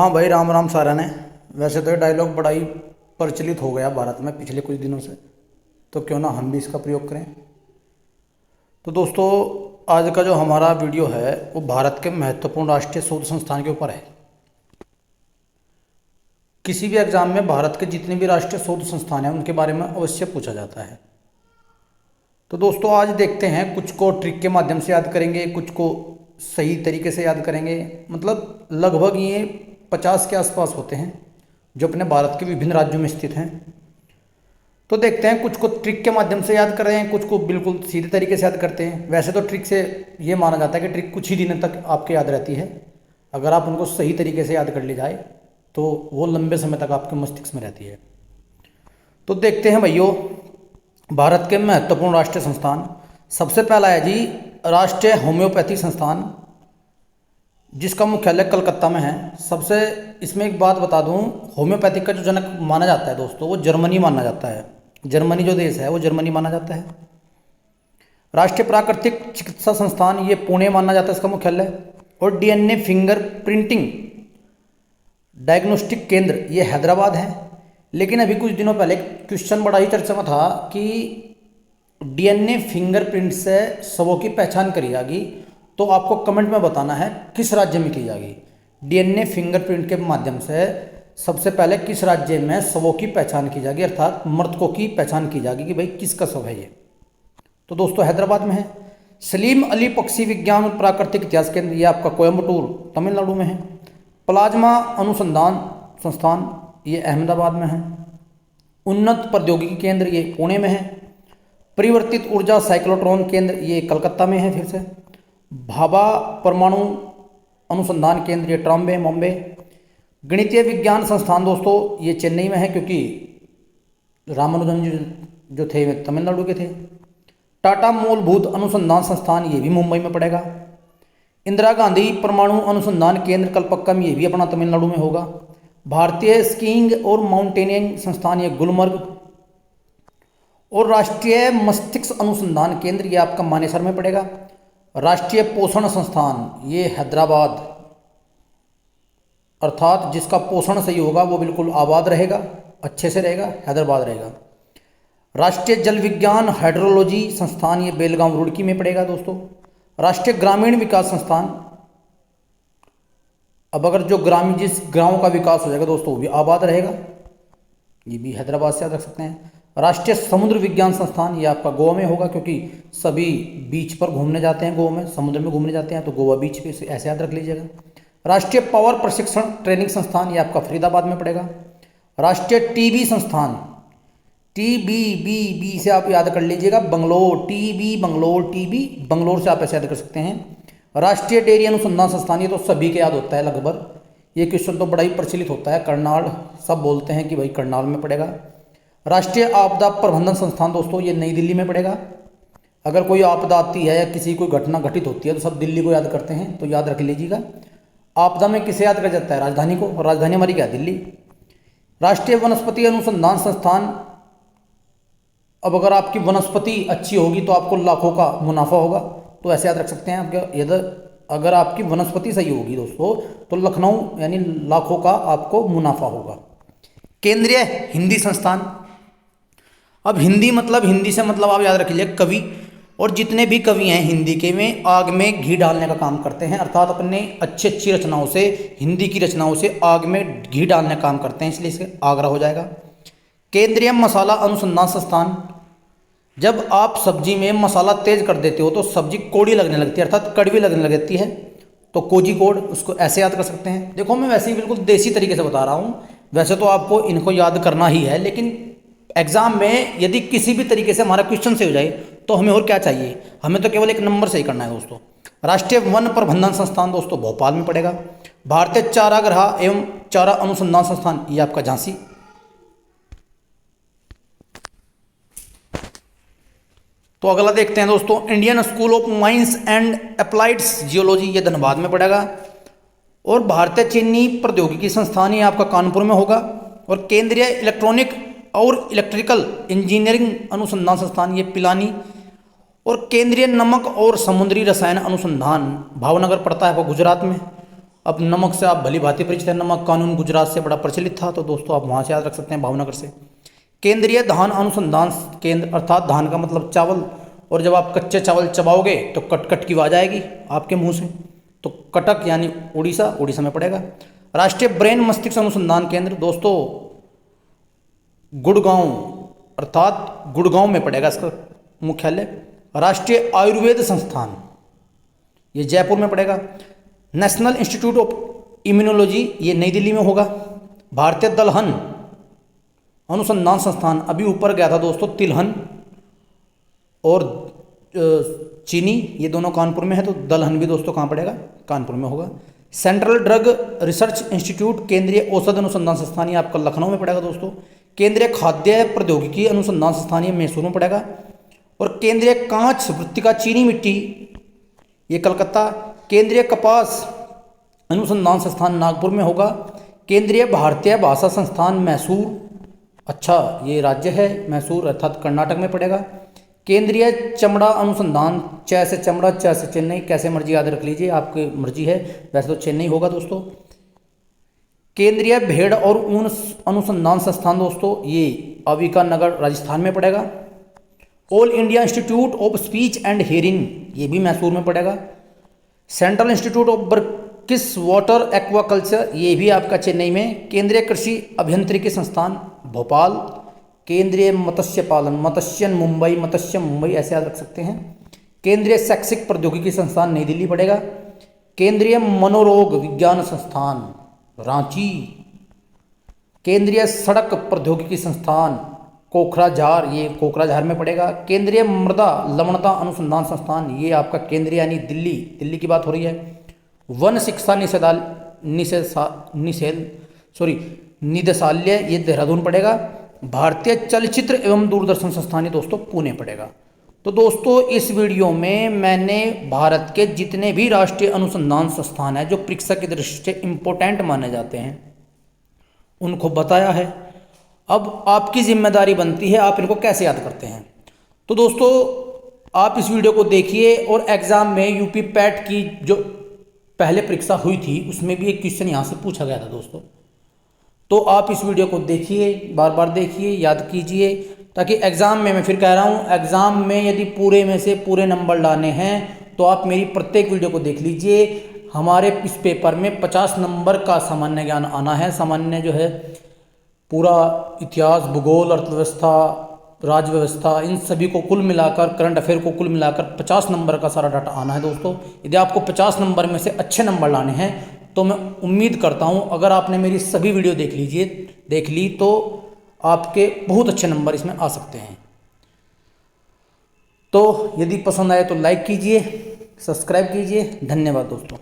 हाँ भाई, राम राम सारा ने। वैसे तो ये डायलॉग बड़ा ही प्रचलित हो गया भारत में पिछले कुछ दिनों से, तो क्यों ना हम भी इसका प्रयोग करें। तो दोस्तों, आज का जो हमारा वीडियो है वो भारत के महत्वपूर्ण राष्ट्रीय शोध संस्थान के ऊपर है। किसी भी एग्जाम में भारत के जितने भी राष्ट्रीय शोध संस्थान हैं उनके बारे में अवश्य पूछा जाता है। तो दोस्तों, आज देखते हैं, कुछ को ट्रिक के माध्यम से याद करेंगे, कुछ को सही तरीके से याद करेंगे। मतलब लगभग ये 50 के आसपास होते हैं जो अपने भारत के विभिन्न राज्यों में स्थित हैं। तो देखते हैं, कुछ को ट्रिक के माध्यम से याद कर रहे हैं, कुछ को बिल्कुल सीधे तरीके से याद करते हैं। वैसे तो ट्रिक से ये माना जाता है कि ट्रिक कुछ ही दिनों तक आपके याद रहती है। अगर आप उनको सही तरीके से याद कर ली जाए तो वो लंबे समय तक आपके मस्तिष्क में रहती है। तो देखते हैं भाइयों, भारत के महत्वपूर्ण राष्ट्रीय संस्थान। सबसे पहला है जी राष्ट्रीय होम्योपैथी संस्थान, जिसका मुख्यालय कलकत्ता में है। सबसे इसमें एक बात बता दूं, होम्योपैथिक का जो जनक माना जाता है दोस्तों, वो जर्मनी माना जाता है। जर्मनी जो देश है वो जर्मनी माना जाता है। राष्ट्रीय प्राकृतिक चिकित्सा संस्थान, ये पुणे माना जाता है इसका मुख्यालय। और डीएनए फिंगर प्रिंटिंग डायग्नोस्टिक केंद्र, ये हैदराबाद है। लेकिन अभी कुछ दिनों पहले क्वेश्चन बड़ा ही चर्चा में था कि डीएनए फिंगरप्रिंट से शवों की पहचान करी जाएगी, तो आपको कमेंट में बताना है किस राज्य में की जाएगी। डीएनए फिंगरप्रिंट के माध्यम से सबसे पहले किस राज्य में शवों की पहचान की जाएगी, अर्थात मृतकों की पहचान की जाएगी कि भाई किसका शव है ये। तो दोस्तों, हैदराबाद में है। सलीम अली पक्षी विज्ञान और प्राकृतिक इतिहास केंद्र, ये आपका कोयम्बटूर तमिलनाडु में है। प्लाज्मा अनुसंधान संस्थान, ये अहमदाबाद में है। उन्नत प्रौद्योगिकी केंद्र, ये पुणे में है। परिवर्तित ऊर्जा साइक्लोट्रॉन केंद्र, ये कलकत्ता में है फिर से। भाभा परमाणु अनुसंधान केंद्र, ये ट्रॉम्बे मुंबई। गणितीय विज्ञान संस्थान दोस्तों, ये चेन्नई में है, क्योंकि रामानुजन जी जो थे वे तमिलनाडु के थे। टाटा मूलभूत अनुसंधान संस्थान, ये भी मुंबई में पड़ेगा। इंदिरा गांधी परमाणु अनुसंधान केंद्र कलपक्कम, ये भी अपना तमिलनाडु में होगा। भारतीय स्कीइंग और माउंटेनियरिंग संस्थान, ये गुलमर्ग। और राष्ट्रीय मस्तिष्क अनुसंधान केंद्र, ये आपका मानेसर में पड़ेगा। राष्ट्रीय पोषण संस्थान, ये हैदराबाद, अर्थात जिसका पोषण सही होगा वो बिल्कुल आबाद रहेगा, अच्छे से रहेगा, हैदराबाद रहेगा। राष्ट्रीय जल विज्ञान हाइड्रोलॉजी संस्थान, ये बेलगांव रुड़की में पड़ेगा दोस्तों। राष्ट्रीय ग्रामीण विकास संस्थान, अब अगर जो ग्रामीण जिस गांव का विकास हो जाएगा दोस्तों वो भी आबाद रहेगा, ये भी हैदराबाद से याद रख सकते हैं। राष्ट्रीय समुद्र विज्ञान संस्थान, ये आपका गोवा में होगा, क्योंकि सभी बीच पर घूमने जाते हैं, गोवा में समुद्र में घूमने जाते हैं, तो गोवा बीच पे ऐसे याद रख लीजिएगा। राष्ट्रीय पावर प्रशिक्षण ट्रेनिंग संस्थान, ये आपका फरीदाबाद में पड़ेगा। राष्ट्रीय टीबी संस्थान, TBBB से आप याद कर लीजिएगा, बंगलोर, टीबी बंगलोर से आप ऐसे याद कर सकते हैं। राष्ट्रीय डेयरी अनुसंधान संस्थान, ये तो सभी के याद होता है लगभग, ये क्वेश्चन तो बड़ा ही प्रचलित होता है। करनाल, सब बोलते हैं कि भाई करनाल में पड़ेगा। राष्ट्रीय आपदा प्रबंधन संस्थान दोस्तों, ये नई दिल्ली में पड़ेगा। अगर कोई आपदा आती है या किसी कोई घटना घटित होती है तो सब दिल्ली को याद करते हैं, तो याद रख लीजिएगा। आपदा में किसे याद कर जाता है? राजधानी को, और राजधानी हमारी क्या है? दिल्ली। राष्ट्रीय वनस्पति अनुसंधान संस्थान, अब अगर आपकी वनस्पति अच्छी होगी तो आपको लाखों का मुनाफा होगा, तो ऐसे याद रख सकते हैं आपके। यदि अगर आपकी वनस्पति सही होगी दोस्तों तो लखनऊ यानी लाखों का आपको मुनाफा होगा। केंद्रीय हिंदी संस्थान, अब हिंदी मतलब, हिंदी से मतलब आप याद रख लीजिए कवि, और जितने भी कवि हैं हिंदी के में आग में घी डालने का काम करते हैं, अर्थात अपने अच्छी अच्छी रचनाओं से, हिंदी की रचनाओं से आग में घी डालने का काम करते हैं, इसलिए इसे आगरा हो जाएगा। केंद्रीय मसाला अनुसंधान संस्थान, जब आप सब्जी में मसाला तेज कर देते हो तो सब्जी कौड़ी लगने लगती है, अर्थात कड़वी लगने लगती है, तो कोझिकोड, उसको ऐसे याद कर सकते हैं। देखो, मैं वैसे ही बिल्कुल देसी तरीके से बता रहा हूँ, वैसे तो आपको इनको याद करना ही है, लेकिन एग्जाम में यदि किसी भी तरीके से हमारा क्वेश्चन से हो जाए तो हमें और क्या चाहिए, हमें तो केवल एक नंबर से ही करना है दोस्तों। राष्ट्रीय वन प्रबंधन संस्थान दोस्तों भोपाल में पड़ेगा। भारतीय चारागाह एवं चारा अनुसंधान संस्थान, ये आपका झांसी। तो अगला देखते हैं दोस्तों, Indian school of mines and applied geology, ये धनबाद में पड़ेगा। और भारतीय चीनी प्रौद्योगिकी संस्थान, ये आपका कानपुर में होगा। और केंद्रीय इलेक्ट्रॉनिक और इलेक्ट्रिकल इंजीनियरिंग अनुसंधान संस्थान, ये पिलानी। और केंद्रीय नमक और समुद्री रसायन अनुसंधान भावनगर पड़ता है वो गुजरात में। अब नमक से आप भली भांति परिचित हैं, नमक कानून गुजरात से बड़ा प्रचलित था, तो दोस्तों आप वहाँ से याद रख सकते हैं, भावनगर से। केंद्रीय धान अनुसंधान केंद्र, अर्थात धान का मतलब चावल, और जब आप कच्चे चावल चबाओगे तो कट कट की आवाज़ आएगी आपके मुंह से, तो कटक यानी उड़ीसा, उड़ीसा में पड़ेगा। राष्ट्रीय ब्रेन मस्तिष्क अनुसंधान केंद्र दोस्तों गुड़गांव, अर्थात गुड़गांव में पड़ेगा इसका मुख्यालय। राष्ट्रीय आयुर्वेद संस्थान ये जयपुर में पड़ेगा। नेशनल इंस्टीट्यूट ऑफ इम्यूनोलॉजी ये नई दिल्ली में होगा। भारतीय दलहन अनुसंधान संस्थान, अभी ऊपर गया था दोस्तों तिलहन और चीनी, ये दोनों कानपुर में है, तो दलहन भी दोस्तों कहाँ पड़ेगा, कानपुर में होगा। सेंट्रल ड्रग रिसर्च इंस्टीट्यूट, केंद्रीय औषध अनुसंधान संस्थान, ये आपका लखनऊ में पड़ेगा दोस्तों। केंद्रीय खाद्य प्रौद्योगिकी अनुसंधान संस्थान ये मैसूर में पड़ेगा। और केंद्रीय कांच वृत्तिका चीनी मिट्टी ये कलकत्ता। केंद्रीय कपास अनुसंधान संस्थान नागपुर में होगा। केंद्रीय भारतीय भाषा संस्थान मैसूर, अच्छा ये राज्य है मैसूर, अर्थात कर्नाटक में पड़ेगा। केंद्रीय चमड़ा अनुसंधान, च से चमड़ा च से चेन्नई, कैसे मर्जी याद रख लीजिए, आपकी मर्जी है, वैसे तो चेन्नई होगा दोस्तों। केंद्रीय भेड़ और ऊन अनुसंधान संस्थान दोस्तों ये अविका नगर राजस्थान में पड़ेगा। All India institute of speech and hearing ये भी मैसूर में पड़ेगा। Central institute of brackish water aquaculture ये भी आपका चेन्नई में। केंद्रीय कृषि अभियांत्रिकी संस्थान भोपाल। केंद्रीय मत्स्य पालन, मत्स्यन मुंबई, मत्स्य मुंबई ऐसे याद रख सकते हैं। केंद्रीय शैक्षिक प्रौद्योगिकी संस्थान नई दिल्ली पड़ेगा। केंद्रीय मनोरोग विज्ञान संस्थान रांची। केंद्रीय सड़क प्रौद्योगिकी संस्थान कोकराझार, ये कोकराझार में पड़ेगा। केंद्रीय मृदा लवणता अनुसंधान संस्थान ये आपका केंद्रीय यानी दिल्ली, दिल्ली की बात हो रही है। वन शिक्षा निदेशालय ये देहरादून पड़ेगा। भारतीय चलचित्र एवं दूरदर्शन संस्थान ये दोस्तों पुणे पड़ेगा। तो दोस्तों इस वीडियो में मैंने भारत के जितने भी राष्ट्रीय अनुसंधान संस्थान हैं जो परीक्षा की दृष्टि से इम्पोर्टेंट माने जाते हैं उनको बताया है। अब आपकी जिम्मेदारी बनती है आप इनको कैसे याद करते हैं। तो दोस्तों आप इस वीडियो को देखिए, और एग्जाम में यूपी पैट की जो पहले परीक्षा हुई थी उसमें भी एक क्वेश्चन यहाँ से पूछा गया था दोस्तों, तो आप इस वीडियो को देखिए, बार बार देखिए, याद कीजिए, ताकि एग्ज़ाम में, मैं फिर कह रहा हूँ, एग्ज़ाम में यदि पूरे में से पूरे नंबर लाने हैं तो आप मेरी प्रत्येक वीडियो को देख लीजिए। हमारे इस पेपर में 50 नंबर का सामान्य ज्ञान आना है। सामान्य जो है पूरा इतिहास, भूगोल, अर्थव्यवस्था, राज्य व्यवस्था, इन सभी को कुल मिलाकर, करंट अफेयर को कुल मिलाकर 50 नंबर का सारा डाटा आना है दोस्तों। यदि आपको 50 नंबर में से अच्छे नंबर लाने हैं तो मैं उम्मीद करता हूं अगर आपने मेरी सभी वीडियो देख ली तो आपके बहुत अच्छे नंबर इसमें आ सकते हैं। तो यदि पसंद आए तो लाइक कीजिए, सब्सक्राइब कीजिए। धन्यवाद दोस्तों।